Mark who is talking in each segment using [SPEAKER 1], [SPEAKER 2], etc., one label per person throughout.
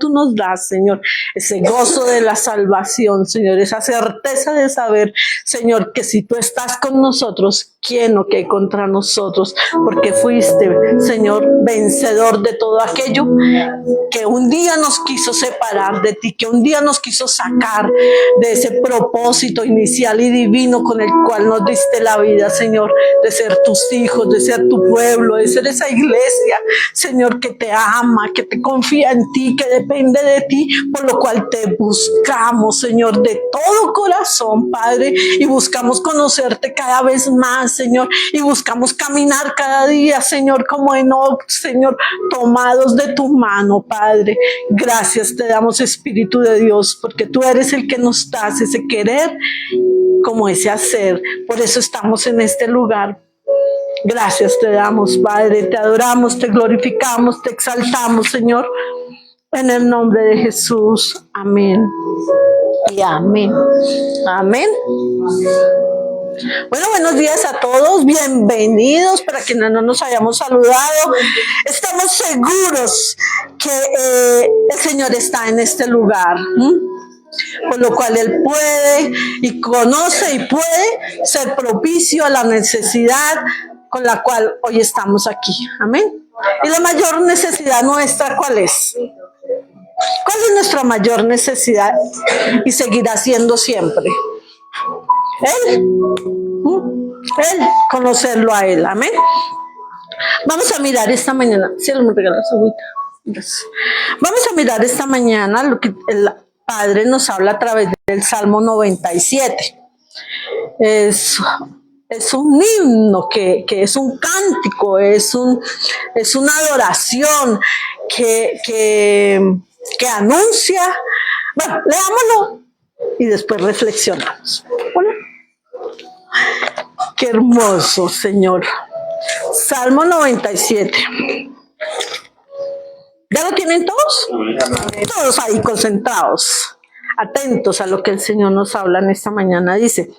[SPEAKER 1] tú nos das, Señor, ese gozo de la salvación, Señor, esa certeza de saber, Señor, que si tú estás con nosotros, ¿quién o qué contra nosotros? Porque fuiste, Señor, vencedor de todo aquello que un día nos quiso separar de ti, que un día nos quiso sacar de ese propósito inicial y divino con el cual nos diste la vida, Señor, de ser tus hijos, de ser tu pueblo, de ser esa iglesia, Señor, que te ama, que te confía en ti, que depende de ti, por lo cual te buscamos, Señor, de todo corazón, Padre, y buscamos conocerte cada vez más, Señor, y buscamos caminar cada día, Señor, como Enoc, Señor, tomados de tu mano, Padre. Gracias te damos, Espíritu de Dios, porque tú eres el que nos das ese querer como ese hacer. Por eso estamos en este lugar. Gracias te damos, Padre, te adoramos, te glorificamos, te exaltamos, Señor, en el nombre de Jesús. Amén y amén. Amén. Bueno, buenos días a todos, bienvenidos. Para quienes no nos hayamos saludado, estamos seguros que el Señor está en este lugar, por lo cual Él puede y conoce y puede ser propicio a la necesidad con la cual hoy estamos aquí. Amén. Y la mayor necesidad nuestra, ¿cuál es? ¿Cuál es nuestra mayor necesidad? Y seguirá siendo siempre Él, conocerlo a Él. Amén. Vamos a mirar esta mañana. Cielo, me regalas agüita. Gracias. Vamos a mirar esta mañana lo que el Padre nos habla a través del Salmo 97. Es un himno que es un cántico, es una adoración que anuncia. Bueno, leámoslo y después reflexionamos. Hola. Qué hermoso, Señor. Salmo 97. ¿Ya lo tienen todos? Todos ahí concentrados, atentos a lo que el Señor nos habla en esta mañana. Dice,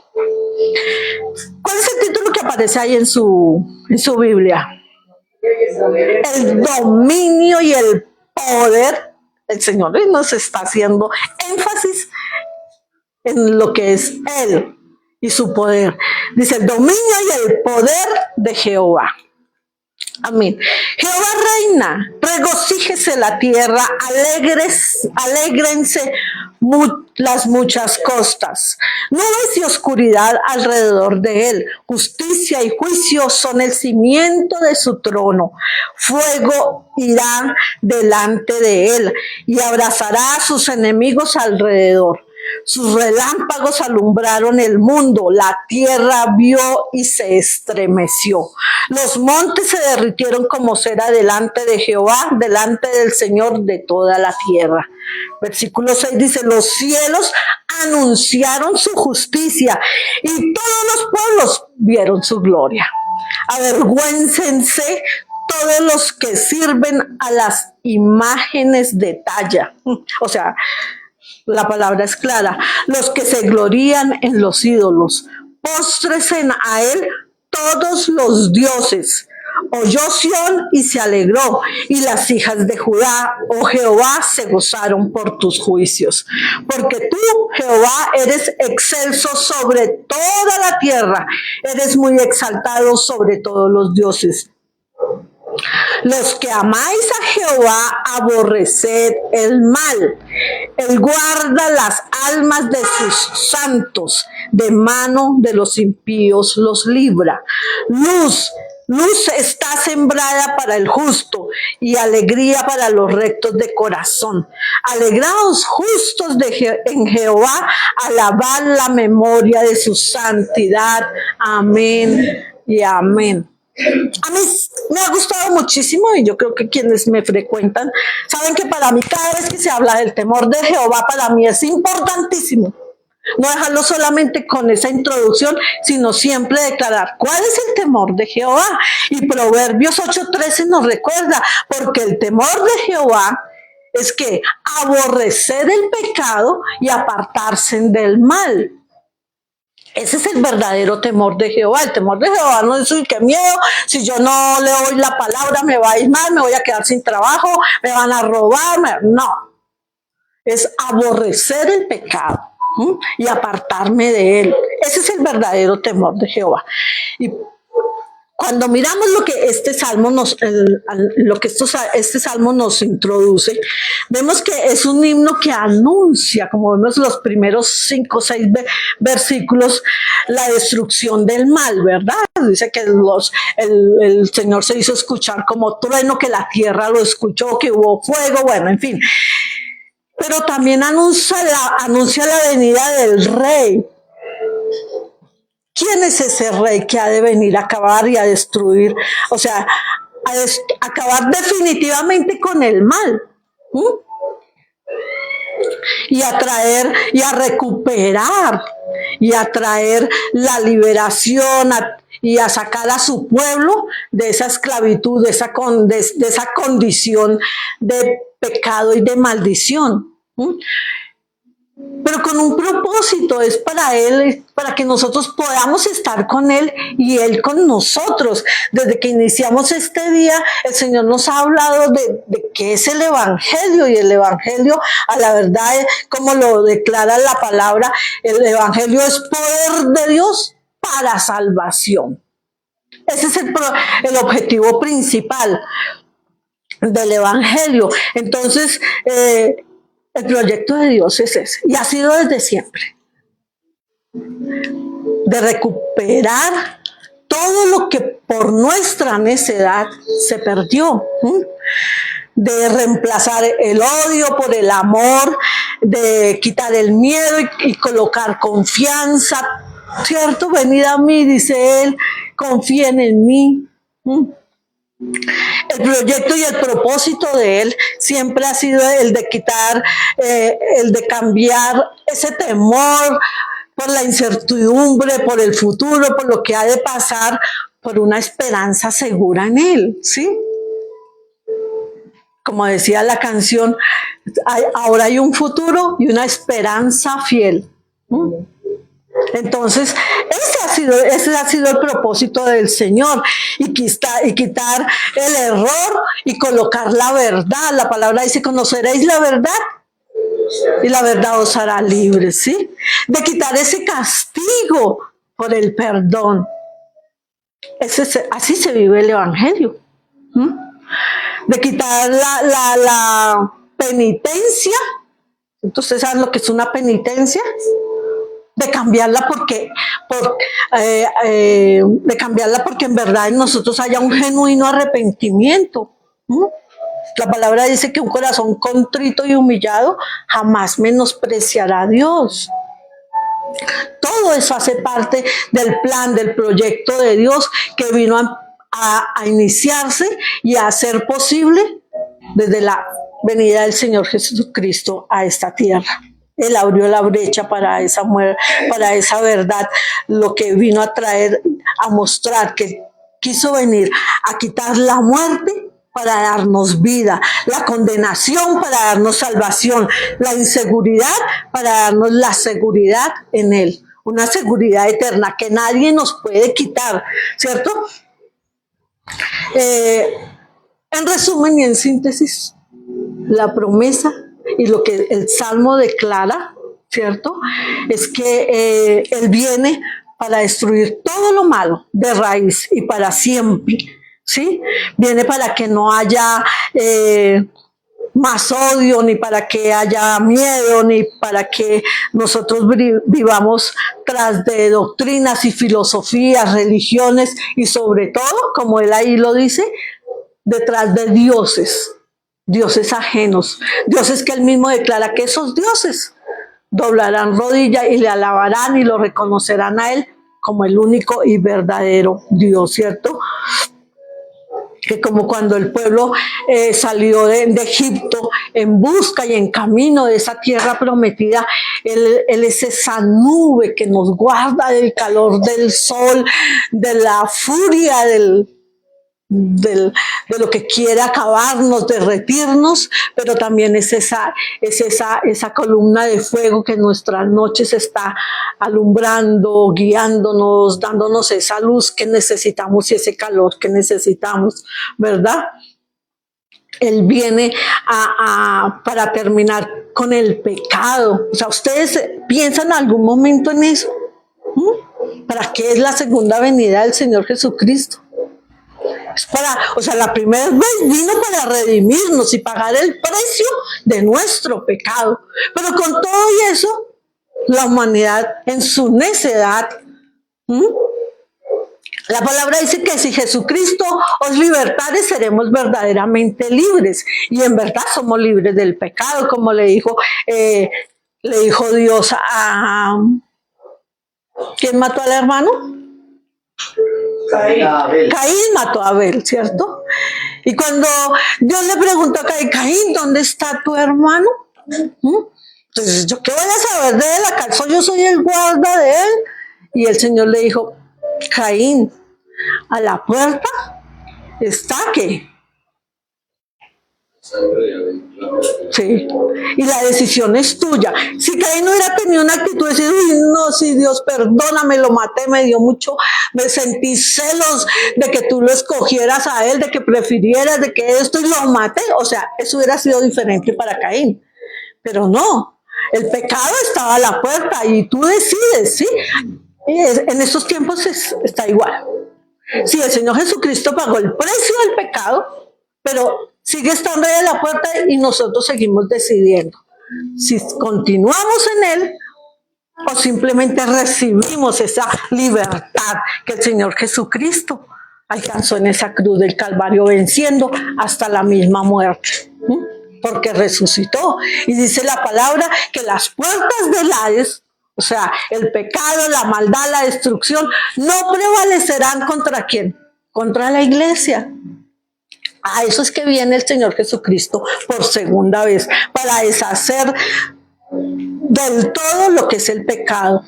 [SPEAKER 1] ¿cuál es el título que aparece ahí en su Biblia? El dominio y el poder. El Señor nos está haciendo énfasis en lo que es Él y su poder. Dice, el dominio y el poder de Jehová. Amén. Jehová reina, regocíjese la tierra, alégrense las muchas costas. Nubes y oscuridad alrededor de él. Justicia y juicio son el cimiento de su trono. Fuego irá delante de él y abrazará a sus enemigos alrededor. Sus relámpagos alumbraron el mundo, la tierra vio y se estremeció. Los montes se derritieron como cera delante de Jehová, delante del Señor de toda la tierra. Versículo 6 dice, los cielos anunciaron su justicia y todos los pueblos vieron su gloria. Avergüéncense todos los que sirven a las imágenes de talla. O sea, la palabra es clara. Los que se glorían en los ídolos, póstresen a él todos los dioses. Oyó Sión y se alegró, y las hijas de Judá, oh Jehová, se gozaron por tus juicios. Porque tú, Jehová, eres excelso sobre toda la tierra, eres muy exaltado sobre todos los dioses. Los que amáis a Jehová, aborreced el mal. Él guarda las almas de sus santos, de mano de los impíos los libra. Luz está sembrada para el justo y alegría para los rectos de corazón. Alegraos justos en Jehová, alabad la memoria de su santidad. Amén y amén. A mí me ha gustado muchísimo y yo creo que quienes me frecuentan saben que para mí cada vez que se habla del temor de Jehová, para mí es importantísimo no dejarlo solamente con esa introducción, sino siempre declarar cuál es el temor de Jehová. Y Proverbios 8:13 nos recuerda, porque el temor de Jehová es que aborrecer el pecado y apartarse del mal. Ese es el verdadero temor de Jehová. El temor de Jehová no es, uy, qué miedo, si yo no le doy la palabra me va a ir mal, me voy a quedar sin trabajo, me van a robar. No. es aborrecer el pecado y apartarme de él. Ese es el verdadero temor de Jehová. Y cuando miramos lo que este salmo este salmo nos introduce, vemos que es un himno que anuncia, como vemos los primeros 5 o 6 versículos, la destrucción del mal, ¿verdad? Dice que el Señor se hizo escuchar como trueno, que la tierra lo escuchó, que hubo fuego, bueno, en fin. Pero también anuncia la venida del Rey. ¿Quién es ese rey que ha de venir a acabar y a destruir? O sea, acabar definitivamente con el mal. Y a traer y a recuperar y a traer la liberación y a sacar a su pueblo de esa esclavitud, de esa condición de pecado y de maldición. Pero con un propósito, es para él, para que nosotros podamos estar con él y él con nosotros. Desde que iniciamos este día, el Señor nos ha hablado de qué es el Evangelio, y el Evangelio, a la verdad, como lo declara la palabra, el Evangelio es poder de Dios para salvación. Ese es el objetivo principal del Evangelio. Entonces, el proyecto de Dios es ese, y ha sido desde siempre, de recuperar todo lo que por nuestra necedad se perdió, de reemplazar el odio por el amor, de quitar el miedo y colocar confianza, ¿cierto? Venid a mí, dice él, confíen en mí. El proyecto y el propósito de él siempre ha sido el de quitar, el de cambiar ese temor por la incertidumbre, por el futuro, por lo que ha de pasar, por una esperanza segura en él, ¿sí? Como decía la canción, ahora hay un futuro y una esperanza fiel. Entonces, ese ha sido el propósito del Señor, y quitar el error y colocar la verdad. La palabra dice: conoceréis la verdad y la verdad os hará libres, ¿sí? De quitar ese castigo por el perdón. Así se vive el Evangelio. De quitar la penitencia. Entonces, ¿saben lo que es una penitencia? De cambiarla porque en verdad en nosotros haya un genuino arrepentimiento. La palabra dice que un corazón contrito y humillado jamás menospreciará a Dios. Todo eso hace parte del plan, del proyecto de Dios, que vino a iniciarse y a hacer posible desde la venida del Señor Jesucristo a esta tierra. Él abrió la brecha para esa verdad, lo que vino a traer, a mostrar que quiso venir a quitar la muerte para darnos vida, la condenación para darnos salvación, la inseguridad para darnos la seguridad en Él, una seguridad eterna que nadie nos puede quitar, ¿cierto? En resumen y en síntesis, la promesa y lo que el Salmo declara, ¿cierto? Es que Él viene para destruir todo lo malo de raíz y para siempre, ¿sí? Viene para que no haya más odio, ni para que haya miedo, ni para que nosotros vivamos tras de doctrinas y filosofías, religiones, y sobre todo, como Él ahí lo dice, detrás de dioses ajenos, dioses que él mismo declara que esos dioses doblarán rodilla y le alabarán y lo reconocerán a él como el único y verdadero Dios, ¿cierto? Que como cuando el pueblo salió de Egipto en busca y en camino de esa tierra prometida, él es esa nube que nos guarda del calor del sol, de la furia de lo que quiere acabarnos, derretirnos, pero también es esa columna de fuego que en nuestras noches está alumbrando, guiándonos, dándonos esa luz que necesitamos y ese calor que necesitamos, ¿verdad? Él viene para terminar con el pecado. O sea, ¿ustedes piensan en algún momento en eso? ¿Para qué es la segunda venida del Señor Jesucristo? Es para, o sea, la primera vez vino para redimirnos y pagar el precio de nuestro pecado. Pero con todo y eso, la humanidad en su necedad, la palabra dice que si Jesucristo os libertare, seremos verdaderamente libres. Y en verdad somos libres del pecado, como le dijo Dios a... ¿Quién mató al hermano? Caín mató a Abel, ¿cierto? Y cuando Dios le preguntó a Caín, ¿dónde está tu hermano? Entonces, ¿yo qué voy a saber de él? ¿Acaso yo soy el guarda de él? Y el Señor le dijo, Caín, a la puerta está ¿qué? Sí, y la decisión es tuya. Si Caín no hubiera tenido una actitud de decir, uy, no, si Dios, perdóname, lo maté, me dio mucho, me sentí celos de que tú lo escogieras a él, de que prefirieras, de que esto, y lo maté, o sea, eso hubiera sido diferente para Caín, pero no, el pecado estaba a la puerta y tú decides, ¿sí? Y en estos tiempos está igual. Sí, el Señor Jesucristo pagó el precio del pecado, pero sigue estando ahí a la puerta y nosotros seguimos decidiendo si continuamos en Él o simplemente recibimos esa libertad que el Señor Jesucristo alcanzó en esa cruz del Calvario, venciendo hasta la misma muerte, porque resucitó. Y dice la palabra que las puertas del Hades, o sea, el pecado, la maldad, la destrucción, no prevalecerán ¿contra quién? Contra la iglesia. A eso es que viene el Señor Jesucristo por segunda vez, para deshacer del todo lo que es el pecado,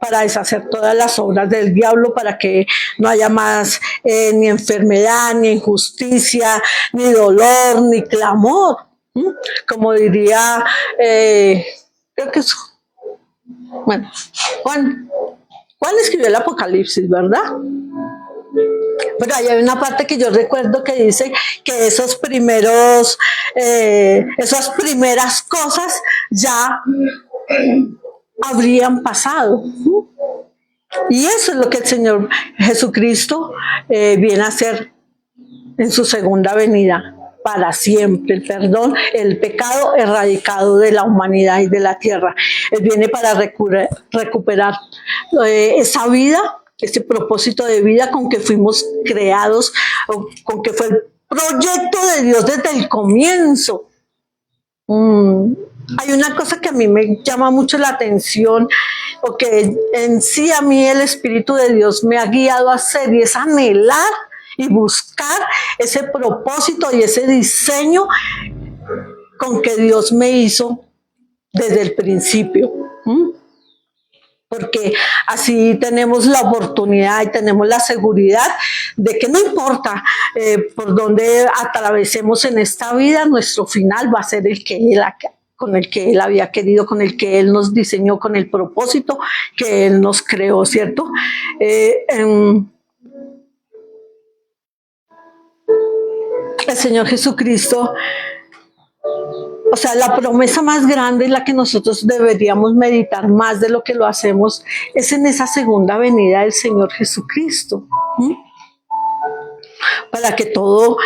[SPEAKER 1] para deshacer todas las obras del diablo, para que no haya más ni enfermedad, ni injusticia, ni dolor, ni clamor. Como diría, creo que es... Bueno, Juan escribió el Apocalipsis, ¿verdad? Pero ahí hay una parte que yo recuerdo que dice que esas primeras cosas ya habrían pasado. Y eso es lo que el Señor Jesucristo viene a hacer en su segunda venida. Para siempre, el perdón, el pecado erradicado de la humanidad y de la tierra. Él viene para recuperar esa vida, ese propósito de vida con que fuimos creados, con que fue el proyecto de Dios desde el comienzo. Hay una cosa que a mí me llama mucho la atención, o que en sí a mí el Espíritu de Dios me ha guiado a hacer, y es anhelar y buscar ese propósito y ese diseño con que Dios me hizo desde el principio. Porque así tenemos la oportunidad y tenemos la seguridad de que no importa por dónde atravesemos en esta vida, nuestro final va a ser con el que Él había querido, con el que Él nos diseñó, con el propósito que Él nos creó, ¿cierto? El Señor Jesucristo, o sea, la promesa más grande en la que nosotros deberíamos meditar más de lo que lo hacemos es en esa segunda venida del Señor Jesucristo. Para que todo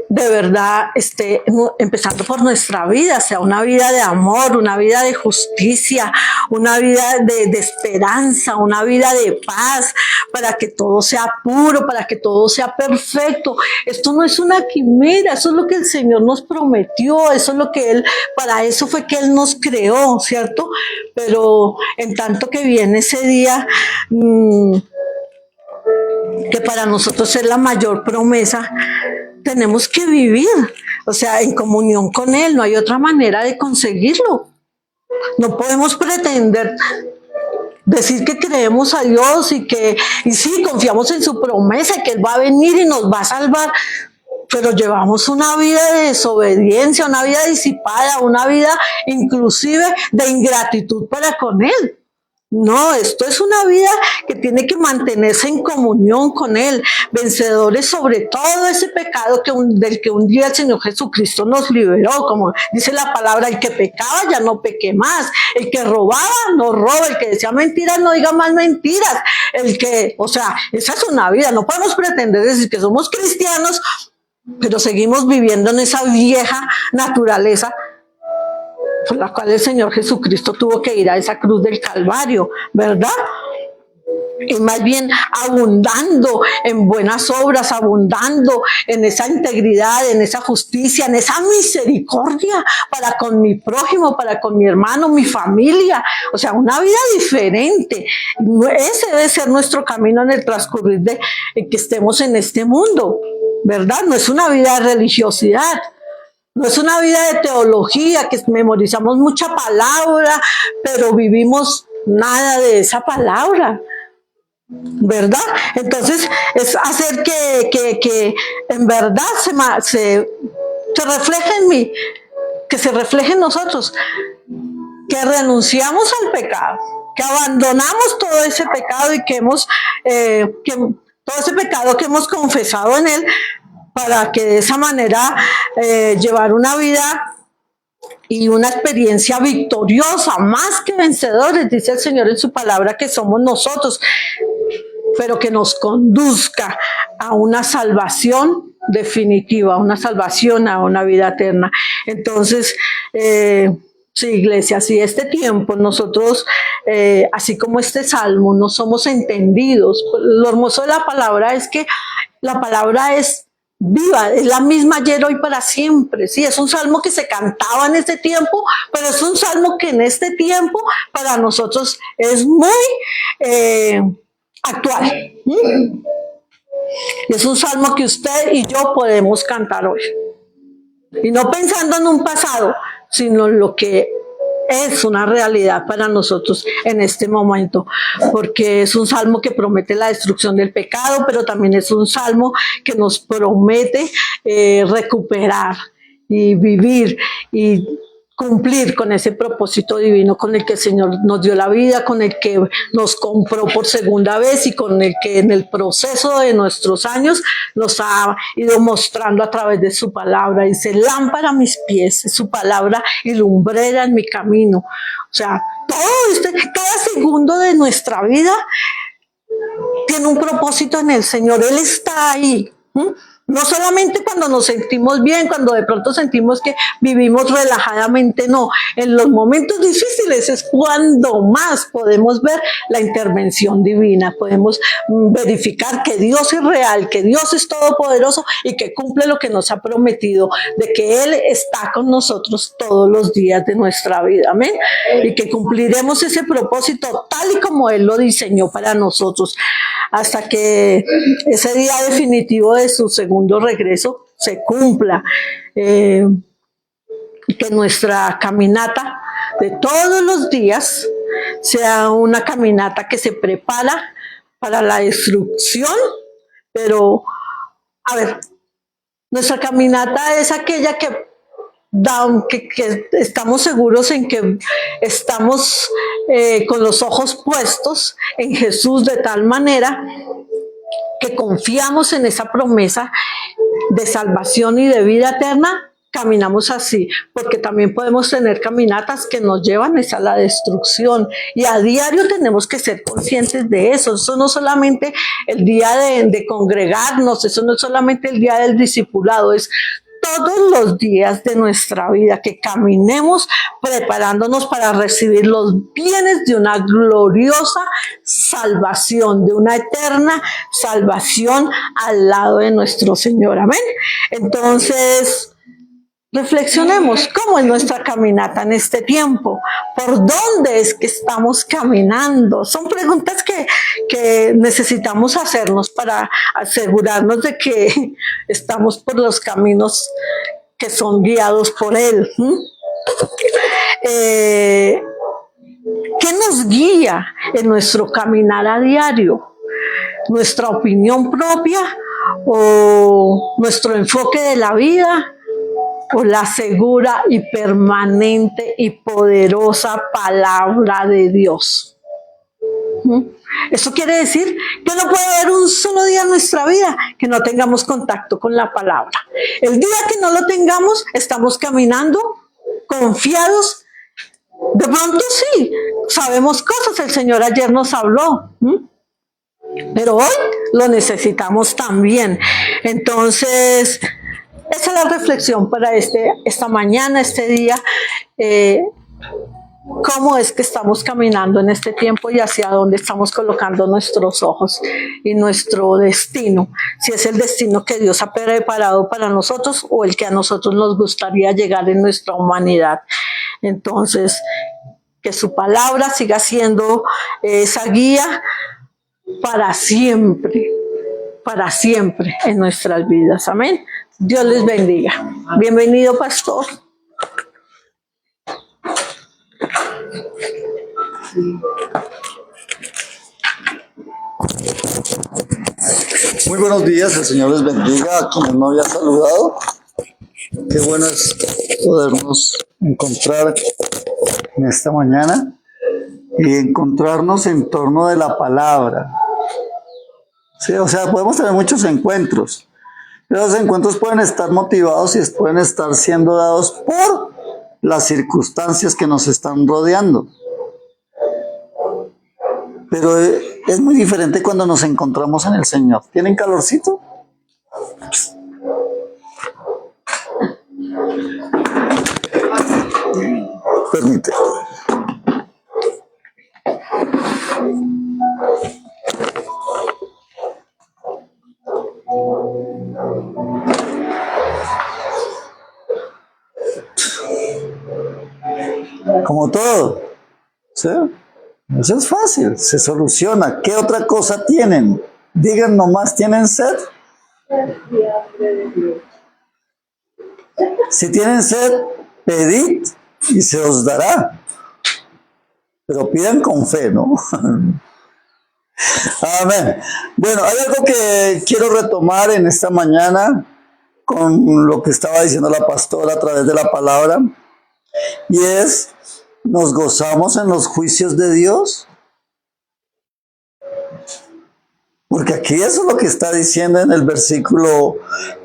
[SPEAKER 1] de verdad esté empezando por nuestra vida, sea una vida de amor, una vida de justicia, una vida de esperanza, una vida de paz, para que todo sea puro, para que todo sea perfecto. Esto no es una quimera, eso es lo que el Señor nos prometió, eso es lo que Él, para eso fue que Él nos creó, ¿cierto? Pero en tanto que viene ese día, que para nosotros es la mayor promesa, tenemos que vivir, o sea, en comunión con Él. No hay otra manera de conseguirlo. No podemos pretender decir que creemos a Dios y sí, confiamos en su promesa, que Él va a venir y nos va a salvar, pero llevamos una vida de desobediencia, una vida disipada, una vida inclusive de ingratitud para con Él. No, esto es una vida que tiene que mantenerse en comunión con Él, vencedores sobre todo ese pecado del que un día el Señor Jesucristo nos liberó, como dice la palabra, el que pecaba ya no peque más, el que robaba no roba, el que decía mentiras no diga más mentiras, o sea, esa es una vida, no podemos pretender decir que somos cristianos, pero seguimos viviendo en esa vieja naturaleza por la cual el Señor Jesucristo tuvo que ir a esa cruz del Calvario, ¿verdad? Y más bien abundando en buenas obras, abundando en esa integridad, en esa justicia, en esa misericordia para con mi prójimo, para con mi hermano, mi familia. O sea, una vida diferente. Ese debe ser nuestro camino en el transcurrir de que estemos en este mundo, ¿verdad? No es una vida de religiosidad. No es una vida de teología, que memorizamos mucha palabra, pero vivimos nada de esa palabra, ¿verdad? Entonces, es hacer que en verdad se refleje en mí, que se refleje en nosotros, que renunciamos al pecado, que abandonamos todo ese pecado y todo ese pecado que hemos confesado en Él, para que de esa manera llevar una vida y una experiencia victoriosa, más que vencedores, dice el Señor en su palabra que somos nosotros, pero que nos conduzca a una salvación definitiva, a una salvación, a una vida eterna. Entonces, sí, iglesia, si este tiempo nosotros, así como este salmo, no somos entendidos, lo hermoso de la palabra es que la palabra es viva, es la misma ayer, hoy, para siempre. Sí, es un salmo que se cantaba en este tiempo, pero es un salmo que en este tiempo para nosotros es muy actual. Y es un salmo que usted y yo podemos cantar hoy. Y no pensando en un pasado, sino en lo que es una realidad para nosotros en este momento, porque es un salmo que promete la destrucción del pecado, pero también es un salmo que nos promete recuperar y vivir y cumplir con ese propósito divino con el que el Señor nos dio la vida, con el que nos compró por segunda vez y con el que en el proceso de nuestros años nos ha ido mostrando a través de su palabra. Dice, lámpara a mis pies, es su palabra y lumbrera en mi camino. O sea, cada segundo de nuestra vida tiene un propósito en el Señor. Él está ahí. No solamente cuando nos sentimos bien, cuando de pronto sentimos que vivimos relajadamente, no. En los momentos difíciles es cuando más podemos ver la intervención divina, podemos verificar que Dios es real, que Dios es todopoderoso y que cumple lo que nos ha prometido, de que Él está con nosotros todos los días de nuestra vida, amén. Y que cumpliremos ese propósito tal y como Él lo diseñó para nosotros, hasta que ese día definitivo de su segundo regreso se cumpla, que nuestra caminata de todos los días sea una caminata que se prepara para la destrucción, pero, a ver, nuestra caminata es aquella que estamos seguros en que estamos con los ojos puestos en Jesús, de tal manera que confiamos en esa promesa de salvación y de vida eterna. Caminamos así, porque también podemos tener caminatas que nos llevan a la destrucción, y a diario tenemos que ser conscientes de eso. Eso no es solamente el día de congregarnos, eso no es solamente el día del discipulado, es todos los días de nuestra vida, que caminemos preparándonos para recibir los bienes de una gloriosa salvación, de una eterna salvación al lado de nuestro Señor, amén. Entonces, reflexionemos cómo es nuestra caminata en este tiempo, por dónde es que estamos caminando. Son preguntas que necesitamos hacernos para asegurarnos de que estamos por los caminos que son guiados por Él. ¿Qué nos guía en nuestro caminar a diario? ¿Nuestra opinión propia o nuestro enfoque de la vida? ¿O la segura y permanente y poderosa palabra de Dios? Eso quiere decir que no puede haber un solo día en nuestra vida que no tengamos contacto con la palabra. El día que no lo tengamos, estamos caminando confiados. De pronto sí, sabemos cosas, el Señor ayer nos habló, pero hoy lo necesitamos también. Entonces, esa es la reflexión para esta mañana, este día. ¿Cómo es que estamos caminando en este tiempo y hacia dónde estamos colocando nuestros ojos y nuestro destino? Si es el destino que Dios ha preparado para nosotros o el que a nosotros nos gustaría llegar en nuestra humanidad. Entonces, que su palabra siga siendo esa guía para siempre en nuestras vidas. Amén. Dios les bendiga. Bienvenido, pastor.
[SPEAKER 2] Muy buenos días, el Señor les bendiga a quienes no había saludado. Qué bueno es podernos encontrar en esta mañana y encontrarnos en torno de la palabra. Sí, o sea, podemos tener muchos encuentros, pero esos encuentros pueden estar motivados y pueden estar siendo dados por las circunstancias que nos están rodeando. Pero es muy diferente cuando nos encontramos en el Señor. ¿Tienen calorcito? Permite. Como todo, ¿sí? Eso es fácil, se soluciona. ¿Qué otra cosa tienen? Digan nomás, ¿tienen sed? Si tienen sed, pedid y se os dará. Pero pidan con fe, ¿no? Amén. Bueno, hay algo que quiero retomar en esta mañana con lo que estaba diciendo la pastora a través de la palabra. Y es, ¿nos gozamos en los juicios de Dios? Porque aquí eso es lo que está diciendo en el versículo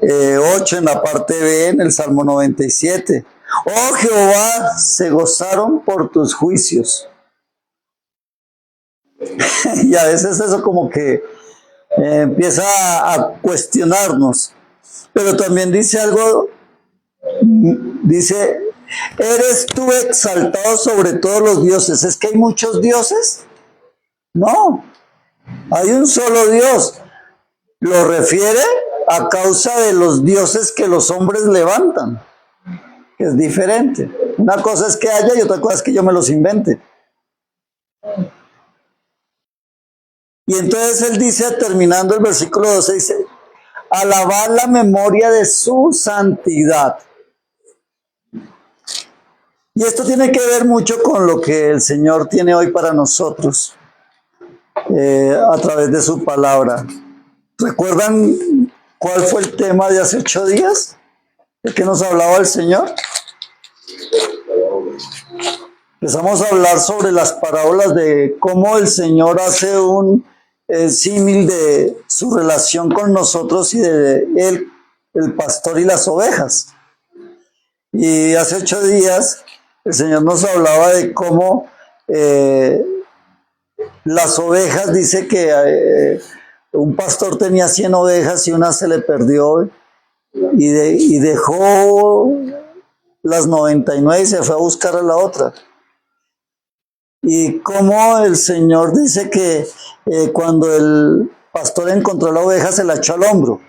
[SPEAKER 2] 8, en la parte B, en el Salmo 97. Oh Jehová, se gozaron por tus juicios. Y a veces eso como que empieza a cuestionarnos. Pero también dice algo, dice, ¿eres tú exaltado sobre todos los dioses? ¿Es que hay muchos dioses? No, hay un solo Dios. Lo refiere a causa de los dioses que los hombres levantan, que es diferente. Una cosa es que haya y otra cosa es que yo me los invente. Y entonces él dice, terminando el versículo 12, dice, alabar la memoria de su santidad. Y esto tiene que ver mucho con lo que el Señor tiene hoy para nosotros, a través de su palabra. ¿Recuerdan cuál fue el tema de hace 8 días? ¿De qué nos hablaba el Señor? Empezamos a hablar sobre las parábolas de cómo el Señor hace un símil de su relación con nosotros y de él, el pastor y las ovejas. Y hace 8 días el Señor nos hablaba de cómo las ovejas, dice que un pastor tenía 100 ovejas y una se le perdió y dejó las 99 y se fue a buscar a la otra. Y cómo el Señor dice que cuando el pastor encontró la oveja se la echó al hombro.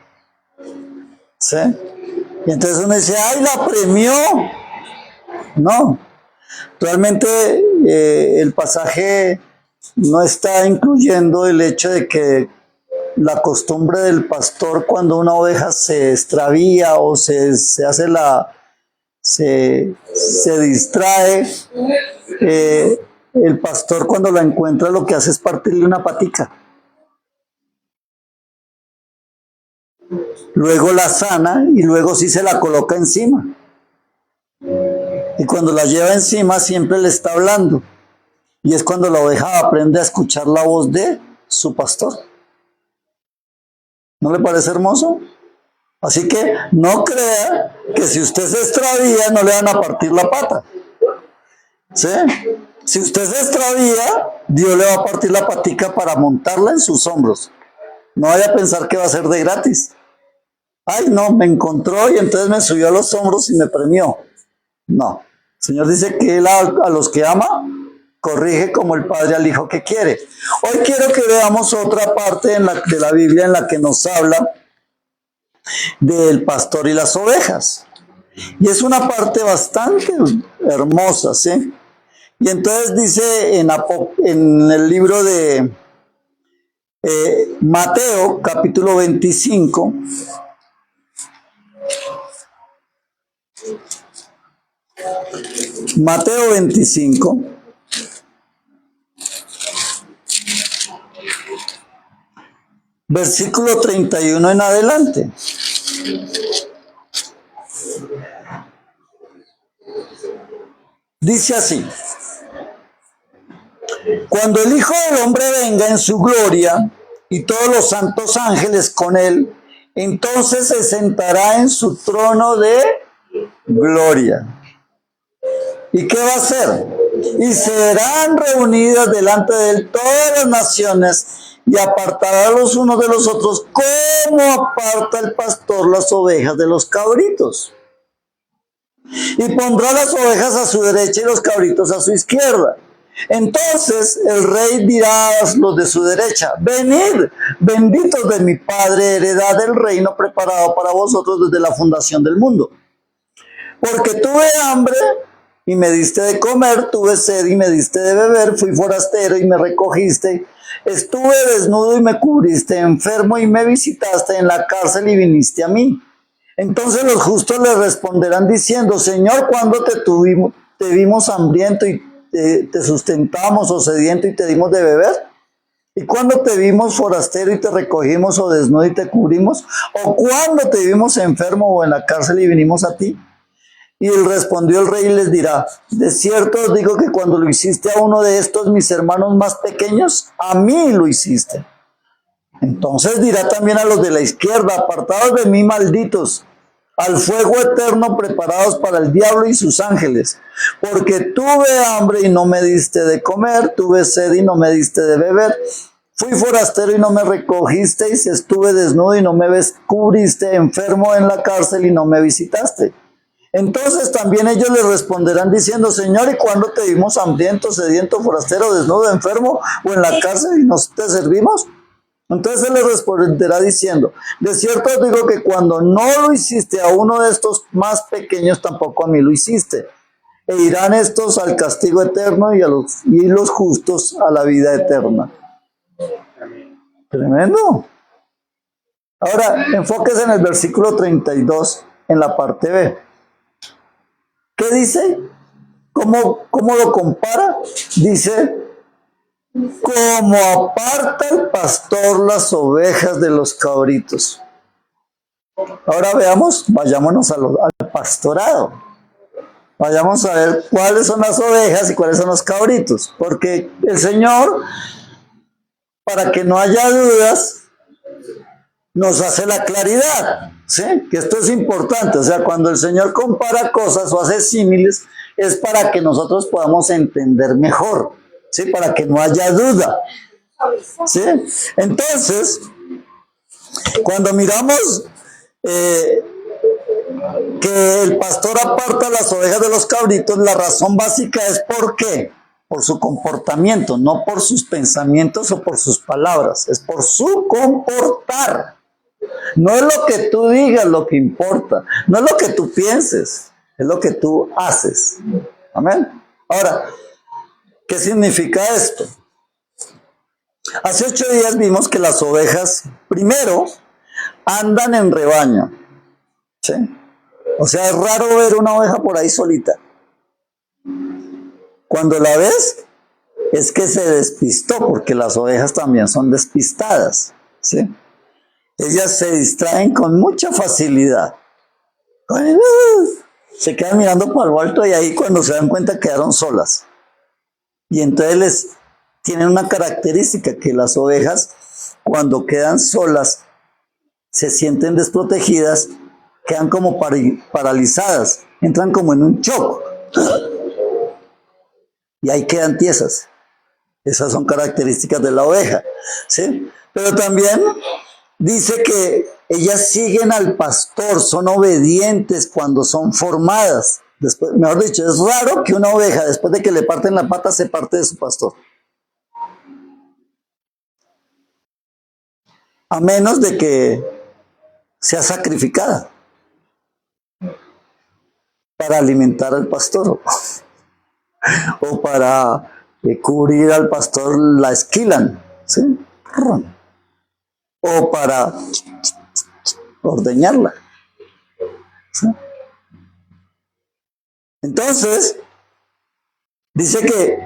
[SPEAKER 2] ¿Sí? Y entonces uno dice, ¡ay, la premió! No, realmente el pasaje no está incluyendo el hecho de que la costumbre del pastor cuando una oveja se extravía o se hace se distrae, el pastor cuando la encuentra lo que hace es partirle una patica. Luego la sana y luego sí se la coloca encima. Y cuando la lleva encima siempre le está hablando. Y es cuando la oveja aprende a escuchar la voz de su pastor. ¿No le parece hermoso? Así que no crea que si usted se extravía no le van a partir la pata. ¿Sí? Si usted se extravía, Dios le va a partir la patica para montarla en sus hombros. No vaya a pensar que va a ser de gratis. Ay, no, me encontró y entonces me subió a los hombros y me premió. No. El Señor dice que Él a los que ama, corrige como el Padre al Hijo que quiere. Hoy quiero que veamos otra parte de la Biblia en la que nos habla del pastor y las ovejas. Y es una parte bastante hermosa, ¿sí? Y entonces dice en el libro de Mateo, capítulo 25, Mateo 25, versículo 31 en adelante. Dice así: cuando el Hijo del Hombre venga en su gloria y todos los santos ángeles con él, entonces se sentará en su trono de gloria. ¿Y qué va a hacer? Y serán reunidas delante de él todas las naciones y apartará los unos de los otros como aparta el pastor las ovejas de los cabritos. Y pondrá las ovejas a su derecha y los cabritos a su izquierda. Entonces el rey dirá a los de su derecha: venid, benditos de mi Padre, heredad del reino preparado para vosotros desde la fundación del mundo. Porque tuve hambre y me diste de comer, tuve sed y me diste de beber, fui forastero y me recogiste, estuve desnudo y me cubriste, enfermo y me visitaste, en la cárcel y viniste a mí. Entonces los justos le responderán diciendo: Señor, ¿cuándo te vimos hambriento y te sustentamos, o sediento y te dimos de beber? ¿Y cuándo te vimos forastero y te recogimos, o desnudo y te cubrimos? ¿O cuándo te vimos enfermo o en la cárcel y vinimos a ti? Y él respondió el rey y les dirá: de cierto os digo que cuando lo hiciste a uno de estos mis hermanos más pequeños, a mí lo hiciste. Entonces dirá también a los de la izquierda: apartados de mí, malditos, al fuego eterno preparados para el diablo y sus ángeles. Porque tuve hambre y no me diste de comer, tuve sed y no me diste de beber, fui forastero y no me recogisteis, estuve desnudo y no me cubriste, enfermo en la cárcel y no me visitaste. Entonces también ellos le responderán diciendo: Señor, ¿y cuándo te vimos hambriento, sediento, forastero, desnudo, enfermo o en la cárcel y no te servimos? Entonces él le responderá diciendo: de cierto os digo que cuando no lo hiciste a uno de estos más pequeños, tampoco a mí lo hiciste. E irán estos al castigo eterno y los justos a la vida eterna. Tremendo. Ahora, enfóquese en el versículo 32, en la parte B. ¿Qué dice? ¿Cómo lo compara? Dice: como aparta el pastor las ovejas de los cabritos. Ahora vayámonos al pastorado. Vayamos a ver cuáles son las ovejas y cuáles son los cabritos. Porque el Señor, para que no haya dudas, nos hace la claridad, ¿sí? Que esto es importante. O sea, cuando el Señor compara cosas o hace símiles, es para que nosotros podamos entender mejor, ¿sí? Para que no haya duda, ¿sí? Entonces, cuando miramos que el pastor aparta las ovejas de los cabritos, la razón básica es ¿por qué? Por su comportamiento, no por sus pensamientos o por sus palabras, es por su comportar. No es lo que tú digas lo que importa, no es lo que tú pienses, es lo que tú haces. Amén. Ahora, ¿qué significa esto? Hace 8 días vimos que las ovejas, primero, andan en rebaño, ¿sí? O sea, es raro ver una oveja por ahí solita. Cuando la ves, es que se despistó, porque las ovejas también son despistadas, ¿sí? Ellas se distraen con mucha facilidad. Se quedan mirando para lo alto y ahí cuando se dan cuenta quedaron solas. Y entonces tienen una característica que las ovejas, cuando quedan solas, se sienten desprotegidas, quedan como paralizadas, entran como en un shock y ahí quedan tiesas. Esas son características de la oveja, ¿sí? Pero también dice que ellas siguen al pastor, son obedientes cuando son formadas. Después, mejor dicho, es raro que una oveja, después de que le parten la pata, se parte de su pastor. A menos de que sea sacrificada para alimentar al pastor o para cubrir al pastor la esquilan, ¿sí? O para ordeñarla, ¿sí? Entonces, dice que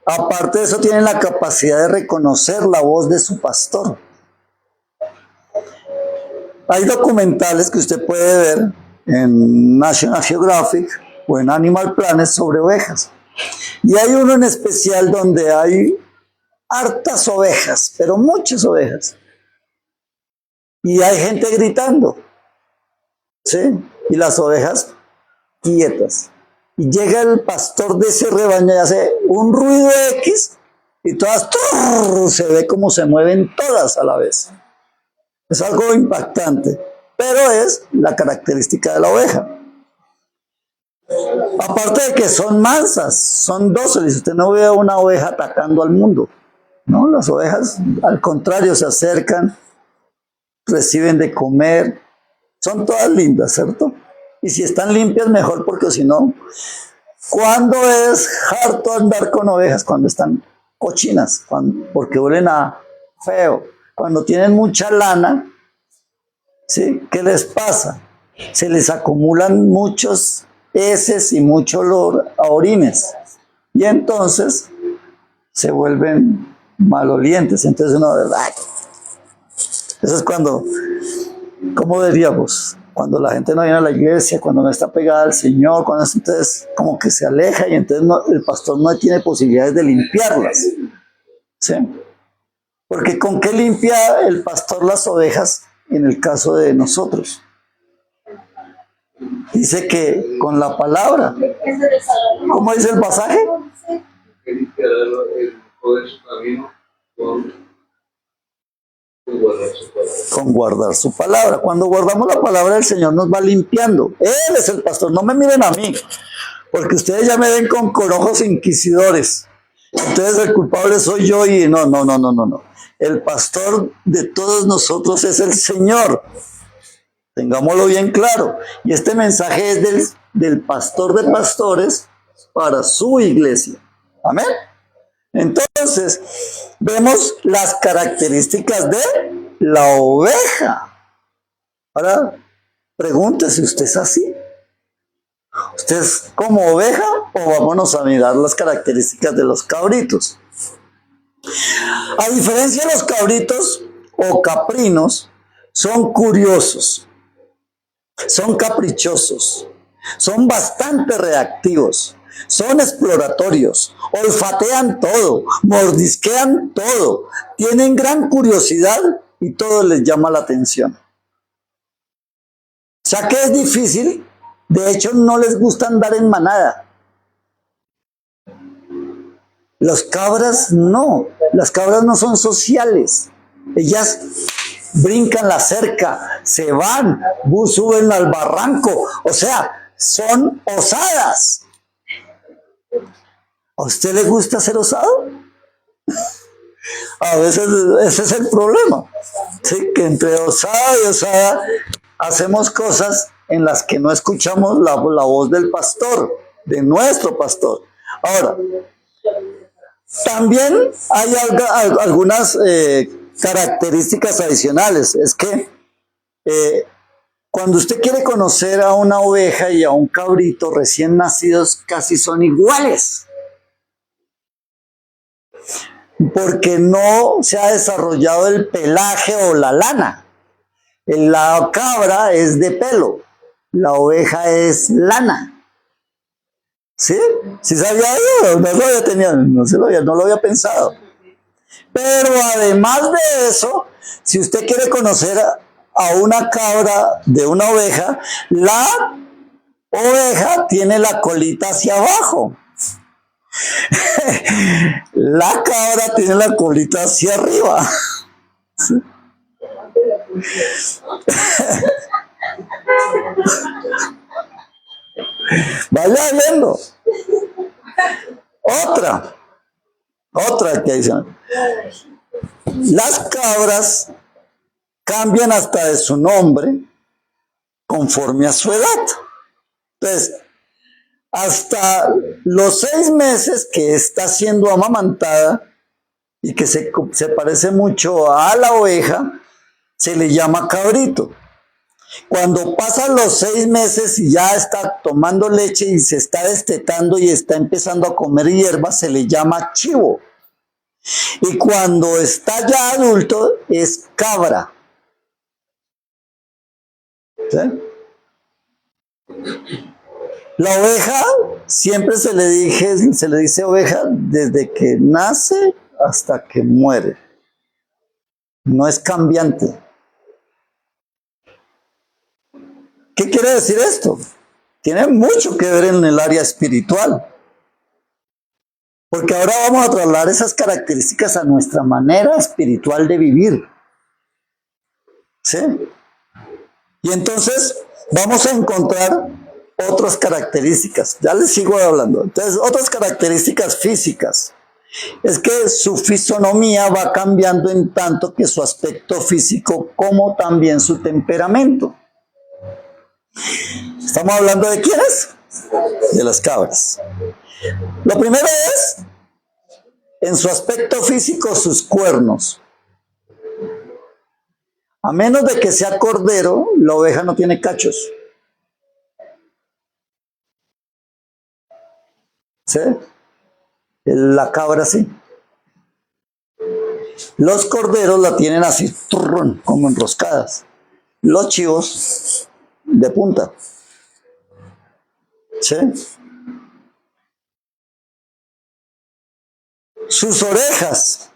[SPEAKER 2] aparte de eso tienen la capacidad de reconocer la voz de su pastor. Hay documentales que usted puede ver en National Geographic o en Animal Planet sobre ovejas. Y hay uno en especial donde hay hartas ovejas, pero muchas ovejas. Y hay gente gritando, ¿sí? Y las ovejas quietas. Y llega el pastor de ese rebaño y hace un ruido X y todas se ve como se mueven todas a la vez. Es algo impactante, pero es la característica de la oveja. Aparte de que son mansas, son dóciles. Usted no ve a una oveja atacando al mundo. No, las ovejas al contrario se acercan, reciben de comer, son todas lindas, ¿cierto? Y si están limpias, mejor, porque si no, ¿cuándo es harto andar con ovejas? Cuando están cochinas, porque huelen a feo. Cuando tienen mucha lana, ¿sí? ¿Qué les pasa? Se les acumulan muchos heces y mucho olor a orines. Y entonces se vuelven malolientes. Entonces uno, ¡ay! Eso es cuando, ¿cómo diríamos? Cuando la gente no viene a la iglesia, cuando no está pegada al Señor, entonces como que se aleja y entonces el pastor no tiene posibilidades de limpiarlas, ¿sí? Porque ¿con qué limpia el pastor las ovejas en el caso de nosotros? Dice que con la palabra. ¿Cómo dice el pasaje? Que limpiará todo su camino con guardar su palabra. Cuando guardamos la palabra del Señor nos va limpiando. Él es el pastor, no me miren a mí, porque ustedes ya me ven con ojos inquisidores. Entonces el culpable soy yo y no. El pastor de todos nosotros es el Señor. Tengámoslo bien claro. Y este mensaje es del pastor de pastores para su iglesia. Amén. Entonces, vemos las características de la oveja. Ahora, pregúntese, ¿usted es así? ¿Usted es como oveja o vámonos a mirar las características de los cabritos? A diferencia de los cabritos o caprinos, son curiosos, son caprichosos, son bastante reactivos, son exploratorios, olfatean todo, mordisquean todo, tienen gran curiosidad y todo les llama la atención. O sea que es difícil, de hecho no les gusta andar en manada. Las cabras no son sociales. Ellas brincan la cerca, se van, suben al barranco, o sea, son osadas. ¿A usted le gusta ser osado? A veces ese es el problema, ¿sí? Que entre osada y osada hacemos cosas en las que no escuchamos la voz del pastor, de nuestro pastor. Ahora, también hay algunas características adicionales. Es que cuando usted quiere conocer a una oveja y a un cabrito recién nacidos, casi son iguales. Porque no se ha desarrollado el pelaje o la lana. La cabra es de pelo, la oveja es lana. ¿Sí? ¿Sí sabía eso? No lo había tenido, no lo había pensado. Pero además de eso, si usted quiere conocer a una cabra de una oveja, la oveja tiene la colita hacia abajo. La cabra tiene la colita hacia arriba. Vaya viendo. Otra que dicen. Las cabras cambian hasta de su nombre conforme a su edad. Entonces, hasta los 6 meses que está siendo amamantada y que se parece mucho a la oveja, se le llama cabrito. Cuando pasan los 6 meses y ya está tomando leche y se está destetando y está empezando a comer hierba, se le llama chivo. Y cuando está ya adulto, es cabra. ¿Sí? La oveja siempre se le dice oveja desde que nace hasta que muere. No es cambiante. ¿Qué quiere decir esto? Tiene mucho que ver en el área espiritual. Porque ahora vamos a trasladar esas características a nuestra manera espiritual de vivir. ¿Sí? Y entonces vamos a encontrar otras características. Ya les sigo hablando. Entonces, otras características físicas. Es que su fisonomía va cambiando en tanto que su aspecto físico como también su temperamento. ¿Estamos hablando de quiénes? De las cabras. Lo primero es, en su aspecto físico, sus cuernos. A menos de que sea cordero, la oveja no tiene cachos. ¿Sí? La cabra sí. Los corderos la tienen así, como enroscadas. Los chivos de punta. ¿Sí? Sus orejas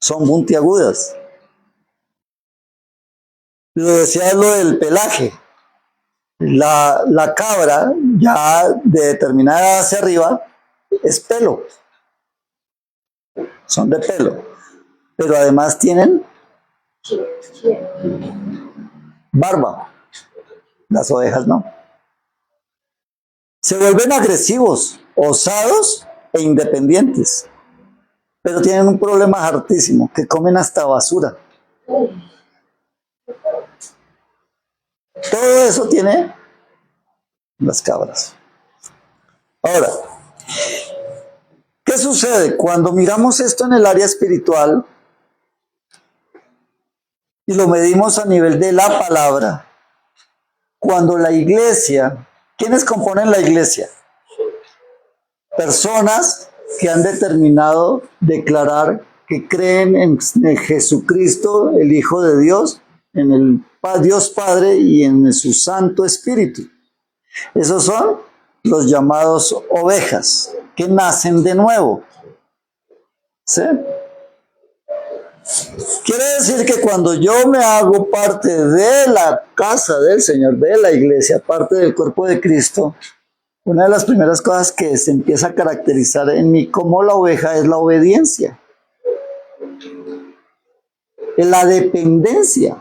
[SPEAKER 2] son puntiagudas. Lo decía lo del pelaje. La cabra, ya de determinada edad hacia arriba, es pelo. Son de pelo. Pero además tienen barba. Las ovejas no. Se vuelven agresivos, osados e independientes. Pero tienen un problema hartísimo, que comen hasta basura. Todo eso tiene las cabras. Ahora, ¿qué sucede? Cuando miramos esto en el área espiritual y lo medimos a nivel de la palabra, cuando la iglesia, ¿quiénes componen la iglesia? Personas que han determinado declarar que creen en Jesucristo, el Hijo de Dios, en el Dios Padre y en su Santo Espíritu. Esos son los llamados ovejas, que nacen de nuevo. ¿Sí? Quiere decir que cuando yo me hago parte de la casa del Señor, de la iglesia, parte del cuerpo de Cristo, una de las primeras cosas que se empieza a caracterizar en mí como la oveja es la obediencia, la dependencia.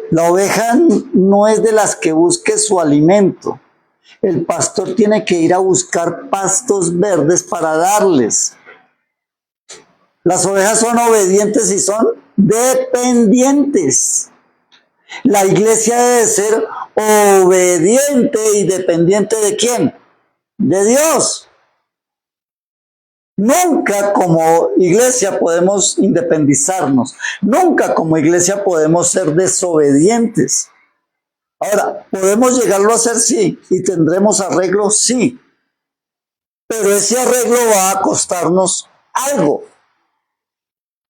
[SPEAKER 2] La oveja no es de las que busque su alimento. El pastor tiene que ir a buscar pastos verdes para darles. Las ovejas son obedientes y son dependientes. La iglesia debe ser obediente y dependiente ¿de quién? De Dios. Nunca como iglesia podemos independizarnos. Nunca como iglesia podemos ser desobedientes. Ahora, ¿podemos llegarlo a hacer? Sí. ¿Y tendremos arreglo? Sí. Pero ese arreglo va a costarnos algo.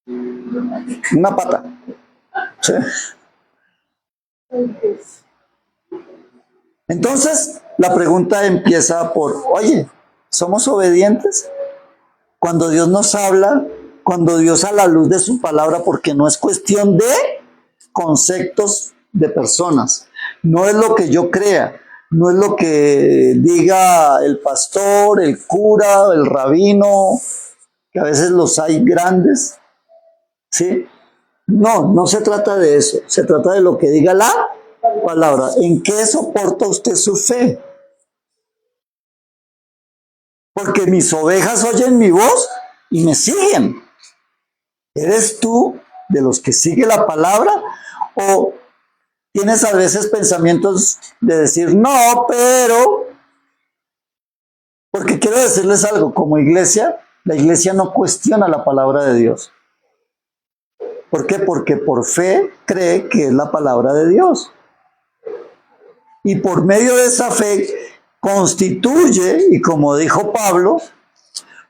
[SPEAKER 2] Una pata. ¿Sí? Entonces, la pregunta empieza por, oye, ¿somos obedientes? Cuando Dios nos habla, cuando Dios a la luz de su palabra, porque no es cuestión de conceptos de personas, no es lo que yo crea, no es lo que diga el pastor, el cura, el rabino, que a veces los hay grandes, ¿sí? No, no se trata de eso, se trata de lo que diga la palabra. ¿En qué soporta usted su fe? Porque mis ovejas oyen mi voz y me siguen. ¿Eres tú de los que sigue la palabra? ¿O tienes a veces pensamientos de decir, no, pero... Porque quiero decirles algo, como iglesia, la iglesia no cuestiona la palabra de Dios. ¿Por qué? Porque por fe cree que es la palabra de Dios. Y por medio de esa fe constituye, y como dijo Pablo,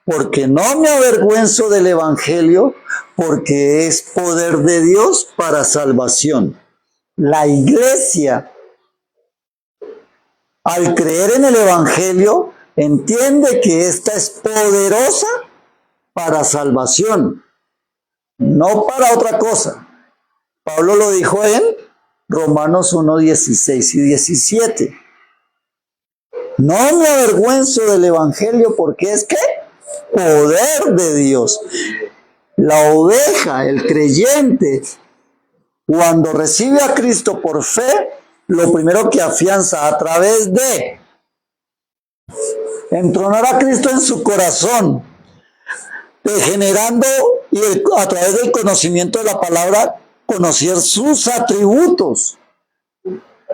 [SPEAKER 2] porque no me avergüenzo del Evangelio, porque es poder de Dios para salvación. La iglesia, al creer en el Evangelio, entiende que esta es poderosa para salvación, no para otra cosa. Pablo lo dijo en Romanos 1, 16 y 17. No me avergüenzo del Evangelio porque es que poder de Dios. La oveja, el creyente, cuando recibe a Cristo por fe, lo primero que afianza a través de entronar a Cristo en su corazón, generando y a través del conocimiento de la palabra, conocer sus atributos.